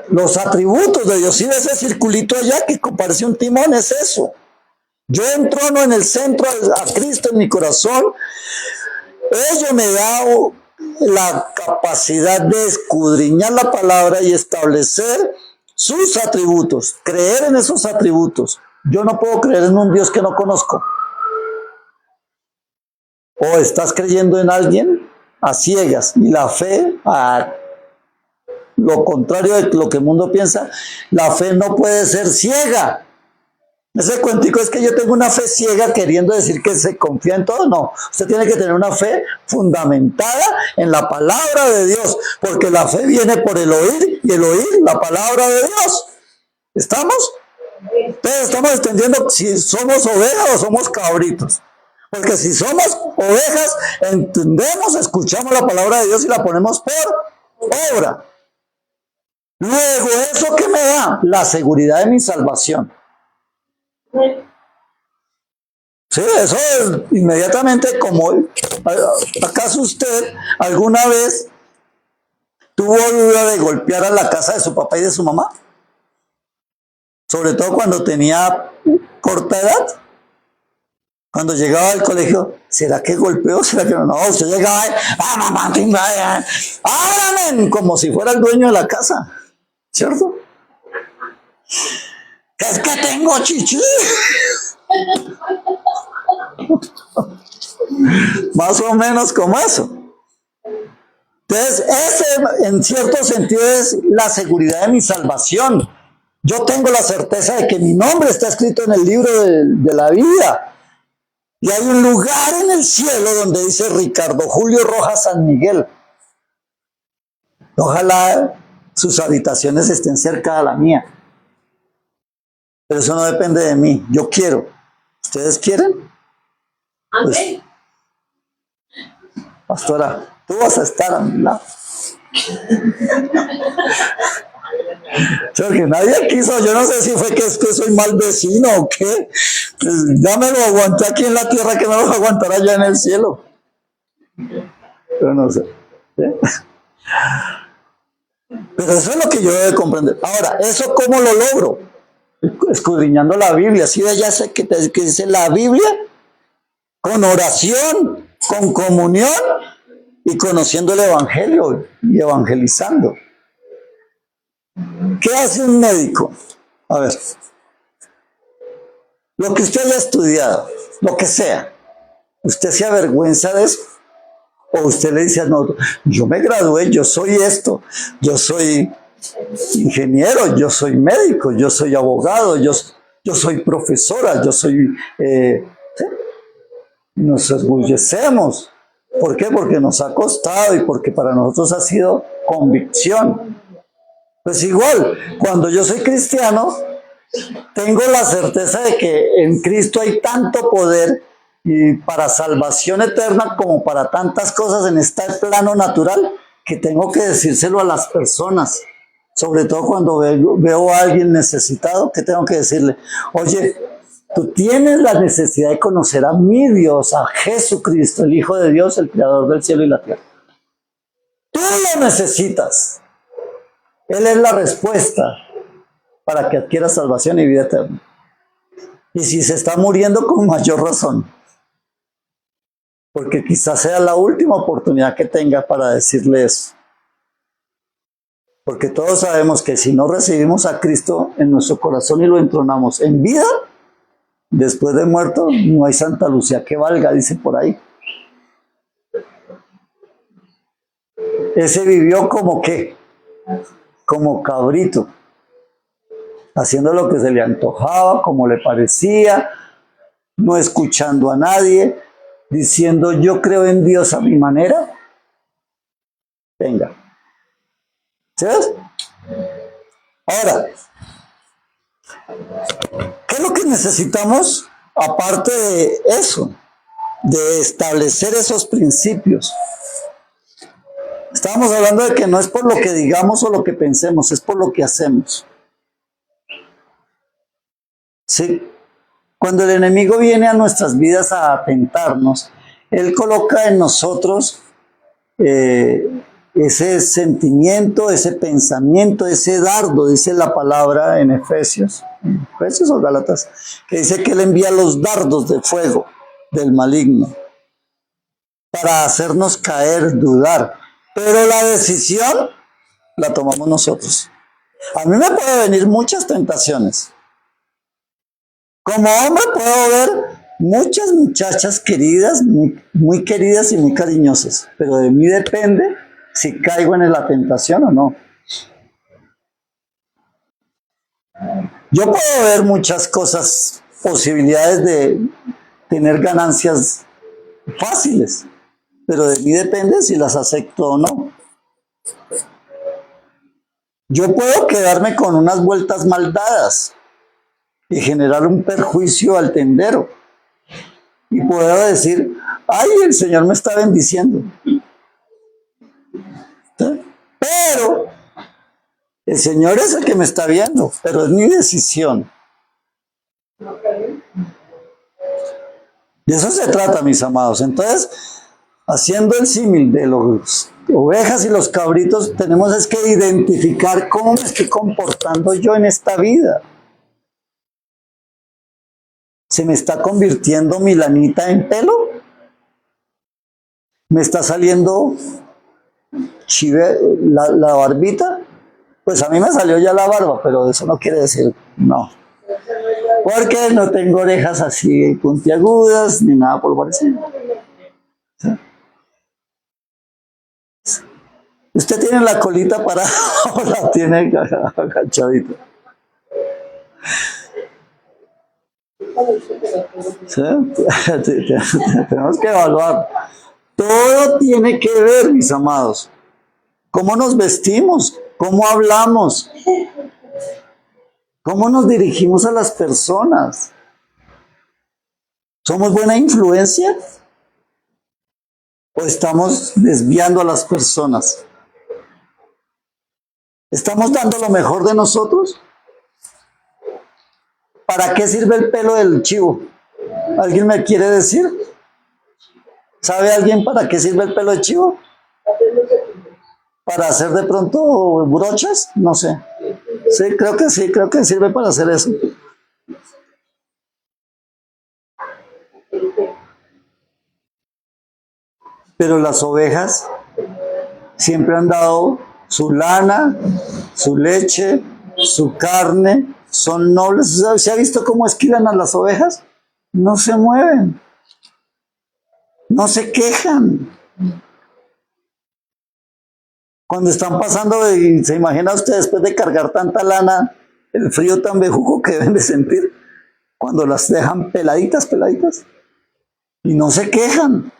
[SPEAKER 2] Los atributos de Dios. Si ves ese circulito allá que parece un timón, es eso. Yo entrono en el centro a Cristo en mi corazón. Ello me da la capacidad de escudriñar la palabra y establecer sus atributos, creer en esos atributos. Yo no puedo creer en un Dios que no conozco. O estás creyendo en alguien a ciegas y la fe a lo contrario de lo que el mundo piensa, la fe no puede ser ciega. Ese cuentico es que yo tengo una fe ciega queriendo decir que se confía en todo. No, usted tiene que tener una fe fundamentada en la palabra de Dios, porque la fe viene por el oír y el oír la palabra de Dios. ¿Estamos? Entonces estamos entendiendo si somos ovejas o somos cabritos. Porque si somos ovejas, entendemos, escuchamos la palabra de Dios y la ponemos por obra. Luego, ¿eso qué me da? La seguridad de mi salvación. Sí, eso es inmediatamente como, ¿acaso usted alguna vez tuvo duda de golpear a la casa de su papá y de su mamá? Sobre todo cuando tenía corta edad. Cuando llegaba al colegio, ¿será que golpeó? ¿Será que no? No, usted llegaba y, ábrame, como si fuera el dueño de la casa. ¿Cierto? ¿Qué es que tengo chichi? Más o menos como eso. Entonces, ese en cierto sentido es la seguridad de mi salvación. Yo tengo la certeza de que mi nombre está escrito en el libro de la vida. Y hay un lugar en el cielo donde dice Ricardo Julio Rojas San Miguel. Ojalá sus habitaciones estén cerca de la mía. Pero eso no depende de mí. Yo quiero. ¿Ustedes quieren? Pues, pastora, tú vas a estar a mi lado. Porque nadie quiso, yo no sé si fue que es que soy mal vecino o qué. Pues ya me lo aguanté aquí en la tierra, que me lo aguantará allá en el cielo. Pero no sé. ¿Eh? Pero eso es lo que yo debo comprender. Ahora, ¿eso cómo lo logro? Escudriñando la Biblia. ¿Sí? Ya sé que dice la Biblia, con oración, con comunión y conociendo el Evangelio y evangelizando. ¿Qué hace un médico? A ver, lo que usted haya estudiado, lo que sea, ¿usted se avergüenza de eso? ¿O usted le dice, no, yo me gradué, yo soy esto, yo soy ingeniero, yo soy médico, yo soy abogado, yo soy profesora, yo soy... ¿sí? Nos orgullecemos. ¿Por qué? Porque nos ha costado y porque para nosotros ha sido convicción. Pues igual, cuando yo soy cristiano, tengo la certeza de que en Cristo hay tanto poder y para salvación eterna como para tantas cosas en este plano natural que tengo que decírselo a las personas. Sobre todo cuando veo a alguien necesitado, que tengo que decirle, oye, tú tienes la necesidad de conocer a mi Dios, a Jesucristo, el Hijo de Dios, el Creador del cielo y la tierra. Tú lo necesitas. Él es la respuesta para que adquiera salvación y vida eterna. Y si se está muriendo, con mayor razón. Porque quizás sea la última oportunidad que tenga para decirle eso. Porque todos sabemos que si no recibimos a Cristo en nuestro corazón y lo entronamos en vida, después de muerto, no hay Santa Lucía que valga, dice por ahí. Ese vivió como ¿qué? Como cabrito, haciendo lo que se le antojaba, como le parecía, no escuchando a nadie, diciendo yo creo en Dios a mi manera. Venga. ¿Sabes? Ahora, ¿qué es lo que necesitamos aparte de eso? De establecer esos principios. Estábamos hablando de que no es por lo que digamos o lo que pensemos, es por lo que hacemos. ¿Sí? Cuando el enemigo viene a nuestras vidas a atentarnos, él coloca en nosotros ese sentimiento, ese pensamiento, ese dardo, dice la palabra en Efesios o Gálatas, que dice que él envía los dardos de fuego del maligno para hacernos caer, dudar. Pero la decisión la tomamos nosotros. A mí me pueden venir muchas tentaciones. Como hombre puedo ver muchas muchachas queridas, muy queridas y muy cariñosas, pero de mí depende si caigo en la tentación o no. Yo puedo ver muchas cosas, posibilidades de tener ganancias fáciles, pero de mí depende si las acepto o no. Yo puedo quedarme con unas vueltas mal dadas y generar un perjuicio al tendero. Y puedo decir, ay, el Señor me está bendiciendo. ¿Sí? Pero el Señor es el que me está viendo, pero es mi decisión. De eso se trata, mis amados. Entonces, haciendo el símil de las ovejas y los cabritos, tenemos es que identificar cómo me estoy comportando yo en esta vida. ¿Se me está convirtiendo mi lanita en pelo? ¿Me está saliendo la barbita? Pues a mí me salió ya la barba, pero eso no quiere decir no. Porque no tengo orejas así puntiagudas ni nada por parecer. ¿Sí? ¿Usted tiene la colita parada o la tiene agachadita? ¿Sí? Tenemos que evaluar. Todo tiene que ver, mis amados. ¿Cómo nos vestimos? ¿Cómo hablamos? ¿Cómo nos dirigimos a las personas? ¿Somos buena influencia? ¿O estamos desviando a las personas? ¿Estamos dando lo mejor de nosotros? ¿Para qué sirve el pelo del chivo? ¿Alguien me quiere decir? ¿Sabe alguien para qué sirve el pelo de chivo? ¿Para hacer de pronto brochas? No sé. Sí, creo que sirve para hacer eso. Pero las ovejas siempre han dado su lana, su leche, su carne, son nobles. ¿Se ha visto cómo esquilan a las ovejas? No se mueven, no se quejan. Cuando están pasando, y se imagina usted después de cargar tanta lana, el frío tan bejuco que deben de sentir, cuando las dejan peladitas, peladitas, y no se quejan.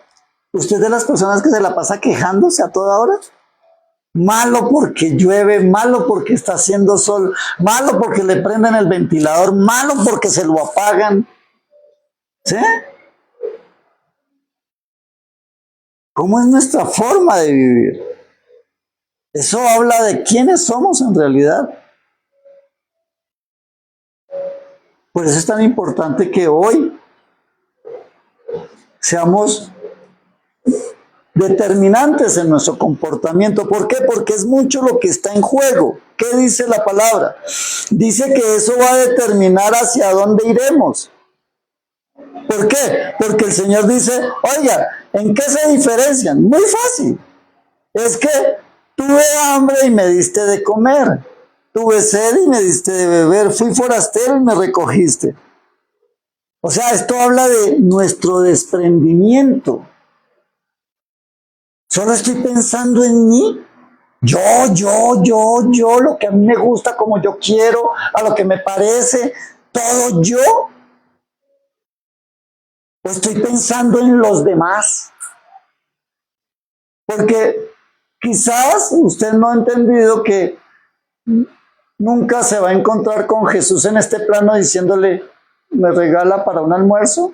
[SPEAKER 2] ¿Usted es de las personas que se la pasa quejándose a toda hora? Malo porque llueve, malo porque está haciendo sol, malo porque le prenden el ventilador, malo porque se lo apagan. ¿Sí? ¿Cómo es nuestra forma de vivir? Eso habla de quiénes somos en realidad. Por eso es tan importante que hoy seamos determinantes en nuestro comportamiento. ¿Por qué? Porque es mucho lo que está en juego. ¿Qué dice la palabra? Dice que eso va a determinar hacia dónde iremos. ¿Por qué? Porque el Señor dice, oiga, ¿en qué se diferencian? Muy fácil. Es que tuve hambre y me diste de comer. Tuve sed y me diste de beber. Fui forastero y me recogiste. O sea, esto habla de nuestro desprendimiento. Solo estoy pensando en mí. Yo, lo que a mí me gusta, como yo quiero, a lo que me parece, todo yo. O estoy pensando en los demás. Porque quizás usted no ha entendido que nunca se va a encontrar con Jesús en este plano diciéndole, ¿me regala para un almuerzo?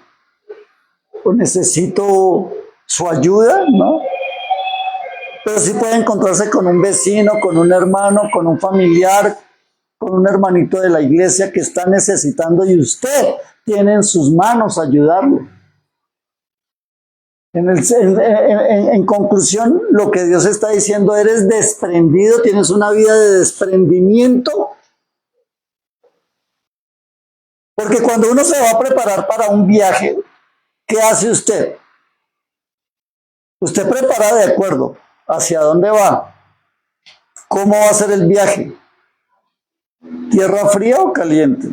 [SPEAKER 2] ¿O necesito su ayuda? ¿No? Pero sí puede encontrarse con un vecino, con un hermano, con un familiar, con un hermanito de la iglesia que está necesitando y usted tiene en sus manos ayudarlo. En conclusión, lo que Dios está diciendo, eres desprendido, tienes una vida de desprendimiento. Porque cuando uno se va a preparar para un viaje, ¿qué hace usted? Usted prepara de acuerdo hacia dónde va, cómo va a ser el viaje, tierra fría o caliente,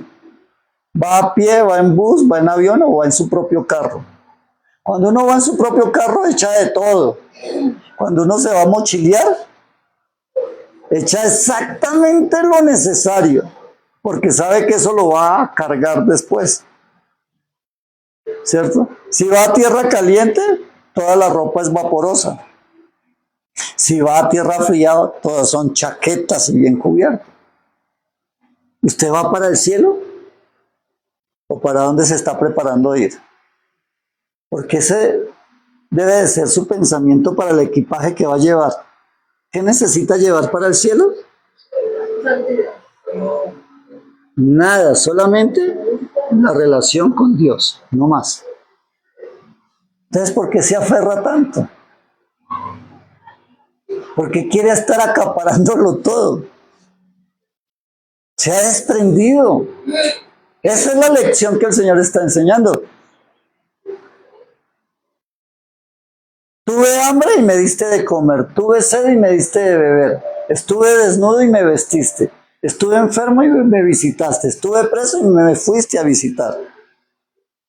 [SPEAKER 2] va a pie, va en bus, va en avión o va en su propio carro. Cuando uno va en su propio carro, echa de todo. Cuando uno se va a mochilear, echa exactamente lo necesario, porque sabe que eso lo va a cargar después. ¿Cierto? Si va a tierra caliente, toda la ropa es vaporosa. Si va a tierra fría, todas son chaquetas y bien cubiertas. ¿Usted va para el cielo? ¿O para dónde se está preparando a ir? Porque ese debe de ser su pensamiento para el equipaje que va a llevar. ¿Qué necesita llevar para el cielo? Nada, solamente la relación con Dios, no más. Entonces, ¿por qué se aferra tanto? Porque quiere estar acaparándolo todo. Se ha desprendido. Esa es la lección que el Señor está enseñando. Tuve hambre y me diste de comer. Tuve sed y me diste de beber. Estuve desnudo y me vestiste. Estuve enfermo y me visitaste. Estuve preso y me fuiste a visitar.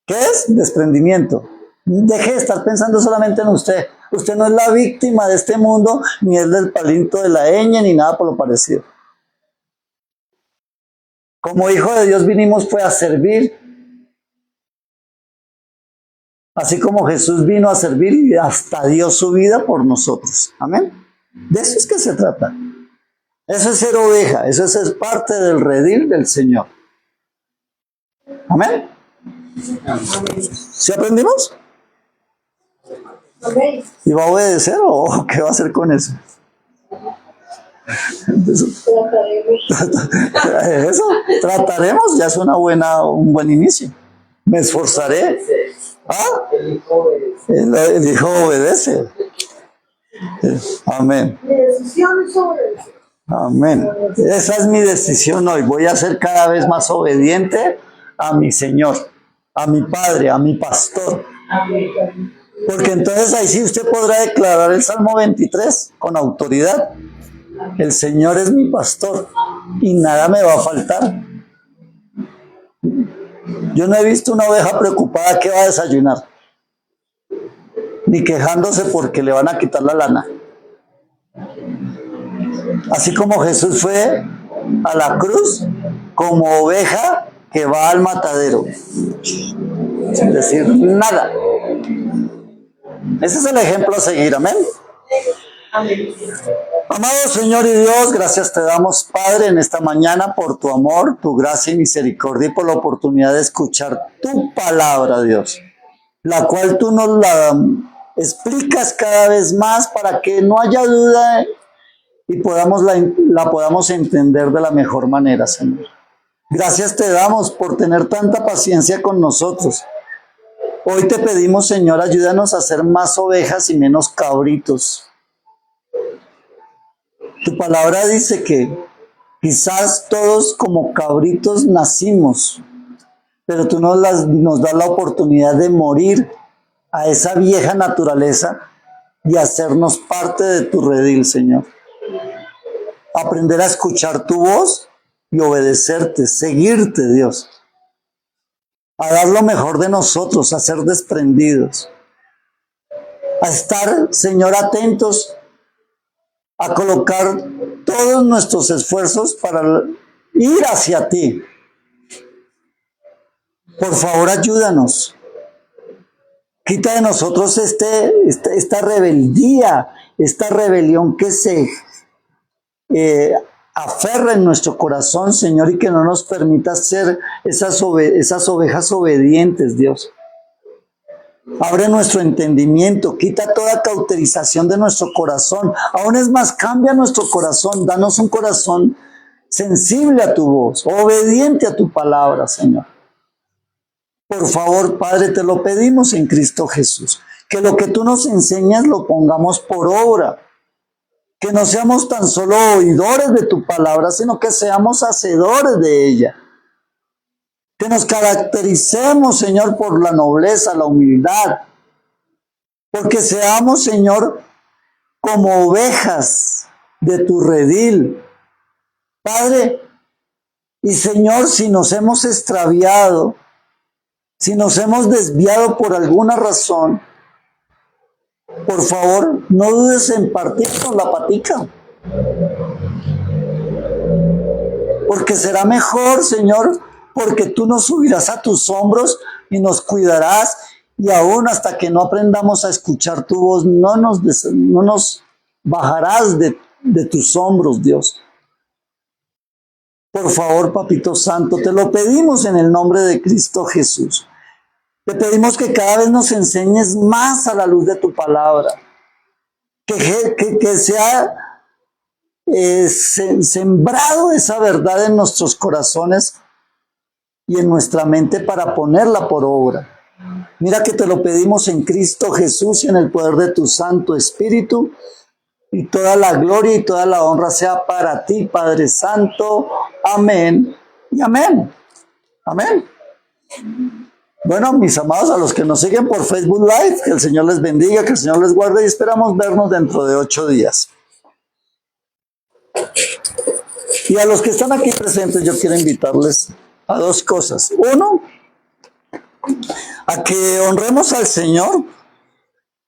[SPEAKER 2] ¿Qué es? Desprendimiento. Deje de estar pensando solamente en usted. Usted no es la víctima de este mundo, ni es del palito de la ñ, ni nada por lo parecido. Como hijo de Dios vinimos fue a servir. Así como Jesús vino a servir y hasta dio su vida por nosotros. Amén. De eso es que se trata. Eso es ser oveja, eso es ser parte del redil del Señor. Amén. ¿Sí aprendimos? ¿Y va a obedecer o qué va a hacer con eso? Eso, trataremos, ya es un buen inicio. Me esforzaré. ¿Ah? El hijo obedece. Amén. Mi decisión es obedecer. Amén. Esa es mi decisión hoy. Voy a ser cada vez más obediente a mi Señor, a mi Padre, a mi Pastor. Porque entonces ahí sí usted podrá declarar el Salmo 23 con autoridad. El Señor es mi pastor y nada me va a faltar. Yo no he visto una oveja preocupada que va a desayunar, ni quejándose porque le van a quitar la lana. Así como Jesús fue a la cruz como oveja que va al matadero, sin decir nada. Ese es el ejemplo a seguir, amén. Amado Señor y Dios, gracias te damos, Padre, en esta mañana por tu amor, tu gracia y misericordia y por la oportunidad de escuchar tu palabra, Dios, la cual tú nos la explicas cada vez más para que no haya duda y la podamos entender de la mejor manera, Señor. Gracias te damos por tener tanta paciencia con nosotros. Hoy te pedimos, Señor, ayúdanos a ser más ovejas y menos cabritos. Tu palabra dice que quizás todos como cabritos nacimos, pero tú nos das la oportunidad de morir a esa vieja naturaleza y hacernos parte de tu redil, Señor. Aprender a escuchar tu voz y obedecerte, seguirte, Dios. A dar lo mejor de nosotros, a ser desprendidos. A estar, Señor, atentos, a colocar todos nuestros esfuerzos para ir hacia ti. Por favor, ayúdanos. Quita de nosotros esta rebeldía, esta rebelión que se aferra en nuestro corazón, Señor, y que no nos permita ser esas ovejas obedientes, Dios. Abre nuestro entendimiento, quita toda cauterización de nuestro corazón. Aún es más, cambia nuestro corazón, danos un corazón sensible a tu voz, obediente a tu palabra, Señor. Por favor, Padre, te lo pedimos en Cristo Jesús. Que lo que tú nos enseñas lo pongamos por obra. Que no seamos tan solo oidores de tu palabra, sino que seamos hacedores de ella. Que nos caractericemos, Señor, por la nobleza, la humildad. Porque seamos, Señor, como ovejas de tu redil. Padre, y Señor, si nos hemos extraviado, si nos hemos desviado por alguna razón, por favor, no dudes en partirnos la patica. Porque será mejor, Señor, porque tú nos subirás a tus hombros y nos cuidarás, y aún hasta que no aprendamos a escuchar tu voz, no nos bajarás de tus hombros, Dios. Por favor, Papito Santo, te lo pedimos en el nombre de Cristo Jesús. Te pedimos que cada vez nos enseñes más a la luz de tu palabra. Que sea sembrado esa verdad en nuestros corazones y en nuestra mente para ponerla por obra. Mira que te lo pedimos en Cristo Jesús y en el poder de tu Santo Espíritu. Y toda la gloria y toda la honra sea para ti, Padre Santo. Amén y amén. Amén. Bueno, mis amados, a los que nos siguen por Facebook Live, que el Señor les bendiga, que el Señor les guarde y esperamos vernos dentro de 8 días. Y a los que están aquí presentes, yo quiero invitarles a 2 cosas. Uno, a que honremos al Señor